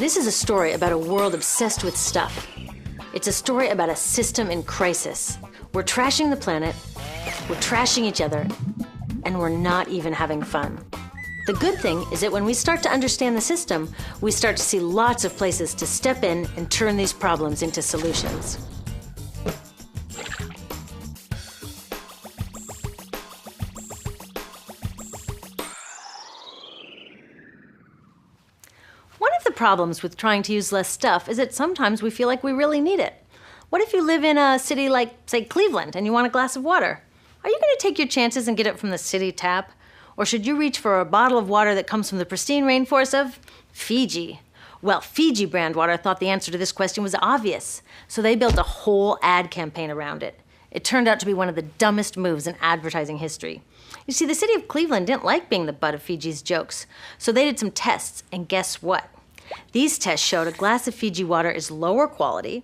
This is a story about a world obsessed with stuff. It's a story about a system in crisis. We're trashing the planet, we're trashing each other, and we're not even having fun. The good thing is that when we start to understand the system, we start to see lots of places to step in and turn these problems into solutions. One of the problems with trying to use less stuff is that sometimes we feel like we really need it. What if you live in a city like, say, Cleveland, and you want a glass of water? Are you going to take your chances and get it from the city tap? Or should you reach for a bottle of water that comes from the pristine rainforest of Fiji? Well, Fiji Brand Water thought the answer to this question was obvious, so they built a whole ad campaign around it. It turned out to be one of the dumbest moves in advertising history. You see, the city of Cleveland didn't like being the butt of Fiji's jokes, so they did some tests, and guess what? These tests showed a glass of Fiji water is lower quality,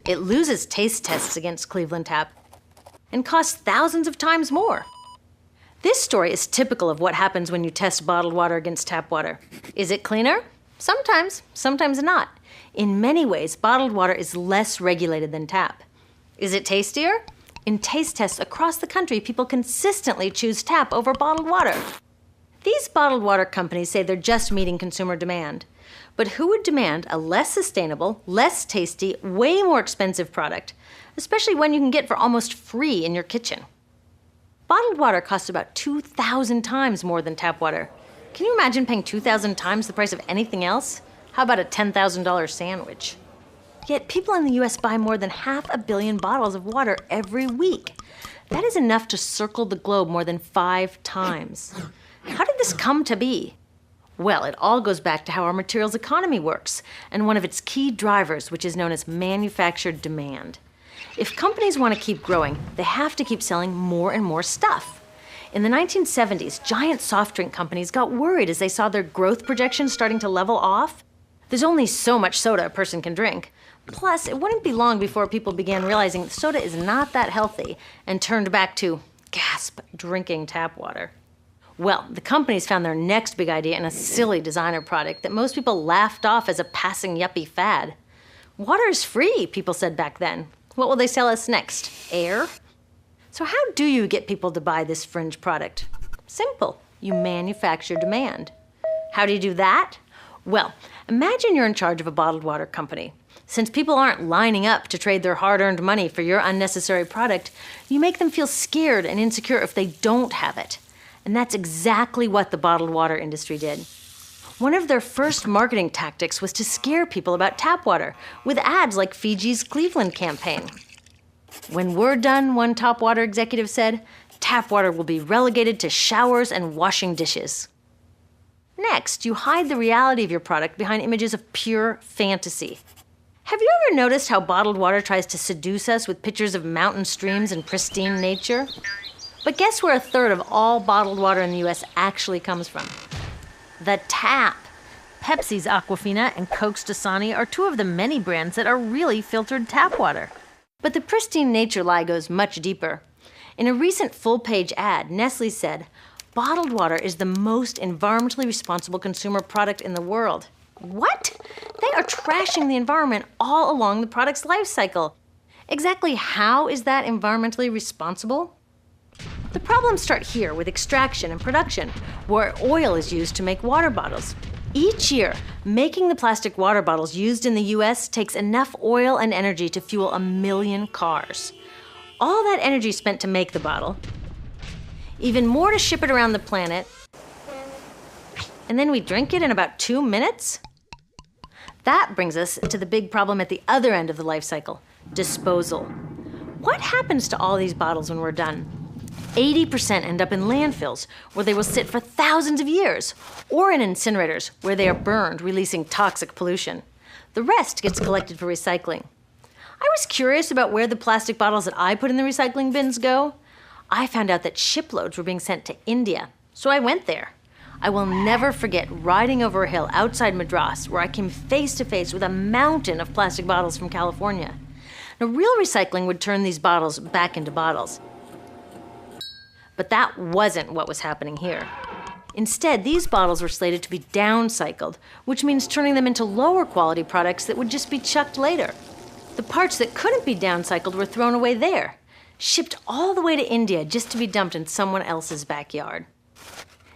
it loses taste tests against Cleveland Tap, and costs thousands of times more. This story is typical of what happens when you test bottled water against tap water. Is it cleaner? Sometimes, sometimes not. In many ways, bottled water is less regulated than tap. Is it tastier? In taste tests across the country, people consistently choose tap over bottled water. These bottled water companies say they're just meeting consumer demand. But who would demand a less sustainable, less tasty, way more expensive product, especially one you can get for almost free in your kitchen? Bottled water costs about 2,000 times more than tap water. Can you imagine paying 2,000 times the price of anything else? How about a $10,000 sandwich? Yet people in the US buy more than 500 million bottles of water every week. That is enough to circle the globe more than 5 times. How did this come to be? Well, it all goes back to how our materials economy works, and one of its key drivers, which is known as manufactured demand. If companies want to keep growing, they have to keep selling more and more stuff. In the 1970s, giant soft drink companies got worried as they saw their growth projections starting to level off. There's only so much soda a person can drink. Plus, it wouldn't be long before people began realizing that soda is not that healthy and turned back to, gasp, drinking tap water. Well, the companies found their next big idea in a silly designer product that most people laughed off as a passing yuppie fad. Water is free, people said back then. What will they sell us next? Air? So how do you get people to buy this fringe product? Simple. You manufacture demand. How do you do that? Well, imagine you're in charge of a bottled water company. Since people aren't lining up to trade their hard-earned money for your unnecessary product, you make them feel scared and insecure if they don't have it. And that's exactly what the bottled water industry did. One of their first marketing tactics was to scare people about tap water with ads like Fiji's Cleveland campaign. When we're done, one top water executive said, tap water will be relegated to showers and washing dishes. Next, you hide the reality of your product behind images of pure fantasy. Have you ever noticed how bottled water tries to seduce us with pictures of mountain streams and pristine nature? But guess where 1/3 of all bottled water in the US actually comes from? The tap. Pepsi's Aquafina and Coke's Dasani are 2 of the many brands that are really filtered tap water. But the pristine nature lie goes much deeper. In a recent full-page ad, Nestle said, bottled water is the most environmentally responsible consumer product in the world. What? They are trashing the environment all along the product's life cycle. Exactly how is that environmentally responsible? The problems start here with extraction and production, where oil is used to make water bottles. Each year, making the plastic water bottles used in the US takes enough oil and energy to fuel 1 million cars. All that energy spent to make the bottle, even more to ship it around the planet, and then we drink it in about 2 minutes? That brings us to the big problem at the other end of the life cycle, disposal. What happens to all these bottles when we're done? 80% end up in landfills, where they will sit for thousands of years, or in incinerators, where they are burned, releasing toxic pollution. The rest gets collected for recycling. I was curious about where the plastic bottles that I put in the recycling bins go. I found out that shiploads were being sent to India, so I went there. I will never forget riding over a hill outside Madras, where I came face to face with a mountain of plastic bottles from California. Now, real recycling would turn these bottles back into bottles. But that wasn't what was happening here. Instead, these bottles were slated to be downcycled, which means turning them into lower quality products that would just be chucked later. The parts that couldn't be downcycled were thrown away there, shipped all the way to India just to be dumped in someone else's backyard.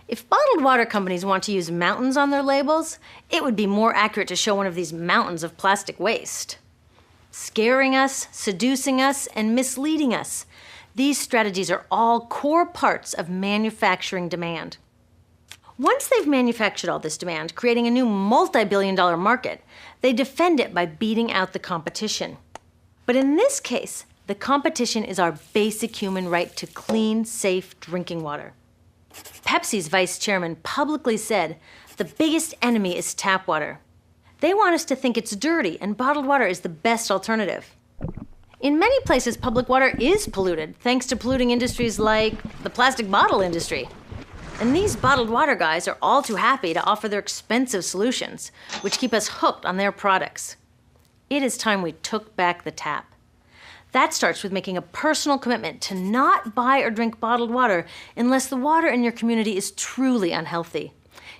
If bottled water companies want to use mountains on their labels, it would be more accurate to show one of these mountains of plastic waste. Scaring us, seducing us, and misleading us. These strategies are all core parts of manufacturing demand. Once they've manufactured all this demand, creating a new multi-billion-dollar market, they defend it by beating out the competition. But in this case, the competition is our basic human right to clean, safe drinking water. Pepsi's vice chairman publicly said, "The biggest enemy is tap water." They want us to think it's dirty and bottled water is the best alternative. In many places, public water is polluted, thanks to polluting industries like the plastic bottle industry. And these bottled water guys are all too happy to offer their expensive solutions, which keep us hooked on their products. It is time we took back the tap. That starts with making a personal commitment to not buy or drink bottled water unless the water in your community is truly unhealthy.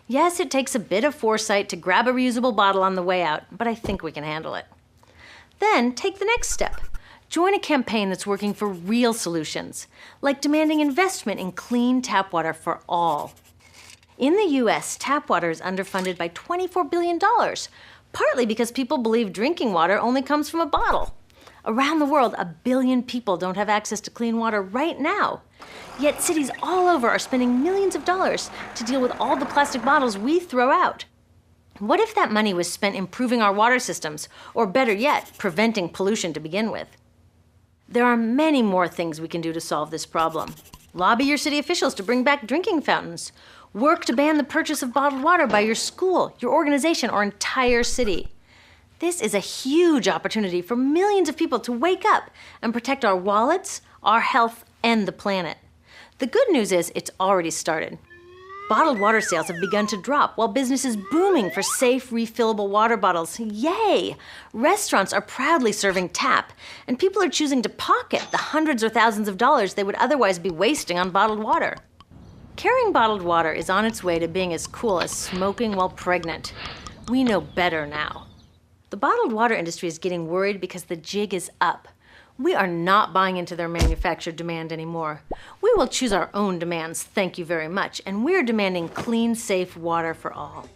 Yes, it takes a bit of foresight to grab a reusable bottle on the way out, but I think we can handle it. Then take the next step. Join a campaign that's working for real solutions, like demanding investment in clean tap water for all. In the US, tap water is underfunded by $24 billion, partly because people believe drinking water only comes from a bottle. Around the world, 1 billion people don't have access to clean water right now. Yet cities all over are spending millions of dollars to deal with all the plastic bottles we throw out. What if that money was spent improving our water systems, or better yet, preventing pollution to begin with? There are many more things we can do to solve this problem. Lobby your city officials to bring back drinking fountains. Work to ban the purchase of bottled water by your school, your organization, or entire city. This is a huge opportunity for millions of people to wake up and protect our wallets, our health, and the planet. The good news is it's already started. Bottled water sales have begun to drop while business is booming for safe, refillable water bottles. Yay! Restaurants are proudly serving tap, and people are choosing to pocket the hundreds or thousands of dollars they would otherwise be wasting on bottled water. Carrying bottled water is on its way to being as cool as smoking while pregnant. We know better now. The bottled water industry is getting worried because the jig is up. We are not buying into their manufactured demand anymore. We will choose our own demands, thank you very much, and we're demanding clean, safe water for all.